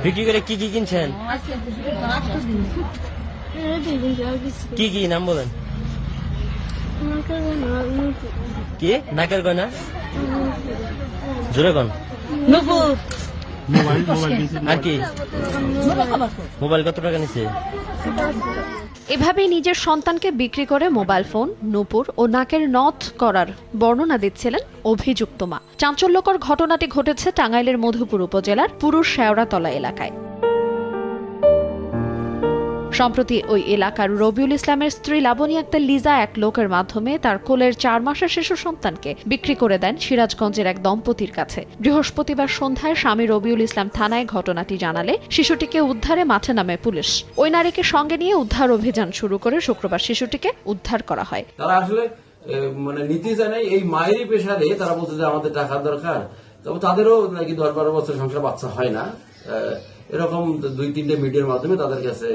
বিক্রি করে কি কি কিনছেন? কি কি নাম বলেন? কি নাকের গয়না? জোরে কোন? আর কি মোবাইল কত টাকা নিছে? এভাবেই নিজের সন্তানকে বিক্রি করে মোবাইল ফোন, নূপুর ও নাকের নথ করার বর্ণনা দিচ্ছিলেন অভিযুক্ত মা। চাঞ্চল্যকর ঘটনাটি ঘটেছে টাঙ্গাইলের মধুপুর উপজেলার পুরুষ শেওড়াতলা এলাকায়। সম্প্রতি ওই এলাকার রবিউল ইসলামের স্ত্রী লাবনী আক্তার লিজা এক লোকের মাধ্যমে তার কোলের 4 মাসের শিশু সন্তানকে বিক্রি করে দেন সিরাজগঞ্জের এক দম্পতির কাছে। বৃহস্পতিবার সন্ধ্যায় স্বামী রবিউল ইসলাম থানায় ঘটনাটি জানালে শিশুটিকে উদ্ধারে মাঠে নামে পুলিশ। ওই নারীকে সঙ্গে নিয়ে উদ্ধার অভিযান শুরু করে শুক্রবার শিশুটিকে উদ্ধার করা হয়। তারা আসলে নীতি জানে এই মায়েরই পেশারে তারা বলছে যে আমাদের টাকার দরকার, তবে তাদেরও নাকি 10-12 বছর সংসার বাচ্চা হয় না, এরকম 2-3টে মিডিয়ার মাধ্যমে তাদের কাছে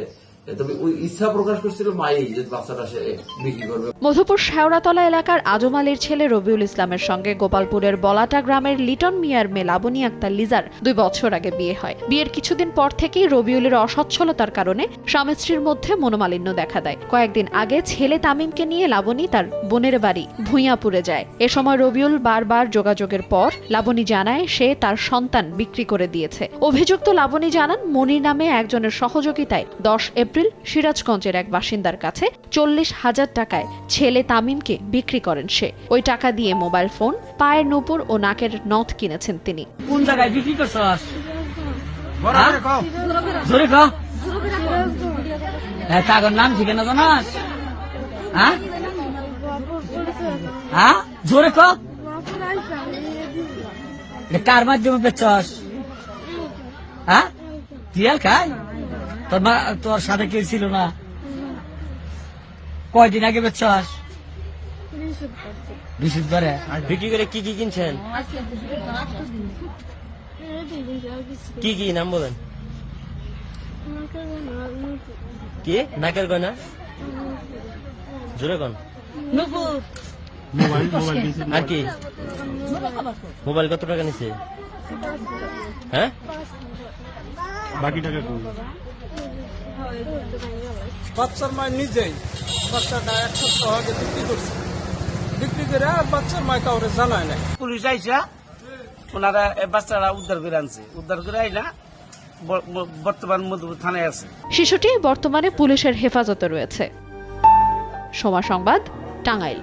তবে ওই ইচ্ছা প্রকাশ করছিল মায়ের যে বাচ্চাটা সে বিক্রি করবে। মধুপুর শেওড়াতলা এলাকার আজম আলীর ছেলে রবিউল ইসলামের সঙ্গে গোপালপুরের বলাটা গ্রামের লিটন মিয়ার মেয়ে লাবনী আক্তার লিজার 2 বছর আগে বিয়ে হয়। বিয়ের কিছুদিন পর থেকেই রবিউলের অসচ্ছলতার কারণে স্বামী স্ত্রীর মধ্যে মনোমালিন্য দেখা দেয়। কয়েকদিন আগে ছেলে তামিমকে নিয়ে লাবনী তার বোনের বাড়ি ভুঁইয়াপুরে যায়। এ সময় রবিউল বারবার যোগাযোগের পর লাবনী জানায় সে তার সন্তান বিক্রি করে দিয়েছে। অভিযুক্ত লাবনী জানান মনির নামে একজনের সহযোগিতায় 10 এপ্রিল সিরাজগঞ্জের এক বাসিন্দার কাছে 40,000 টাকায় ছেলে তামিমকে বিক্রি করেন সে। ওই টাকা দিয়ে মোবাইল ফোন, পায়ের নূপুর ও নাকের নথ কিনেছেন তিনি। কোন জায়গায় বিক্রি করছস? কাগর নাম ঠিকানা জানাস? জোরে ক। কার মাধ্যমে বেচছস? টিয়াল খাই? তোর সাথে কেউ ছিল না? কয়দিন আগে বেচছস? বৃহস্পতিবারে। বিক্রি করে কি কি কিনছেন? কি কি নাম বলেন? কি নাকের গয়না? জোরে কোন? আর কি মোবাইল কত টাকা নিছে? হ্যাঁ, বাকি টাকা কোন? বাচ্চার মা নিজেই বাচ্চাটা 1 সপ্তাহ আগে বিক্রি করছে, বিক্রি করে আর বাচ্চার মা কাউরে জানায় নাই। পুলিশ আইসা ওনারা বাচ্চারা উদ্ধার করে আনছে, উদ্ধার করে আইনা বর্তমান মধুপুর থানায় আছে। শিশুটি বর্তমানে পুলিশের হেফাজতে রয়েছে। সময় সংবাদ, টাঙ্গাইল।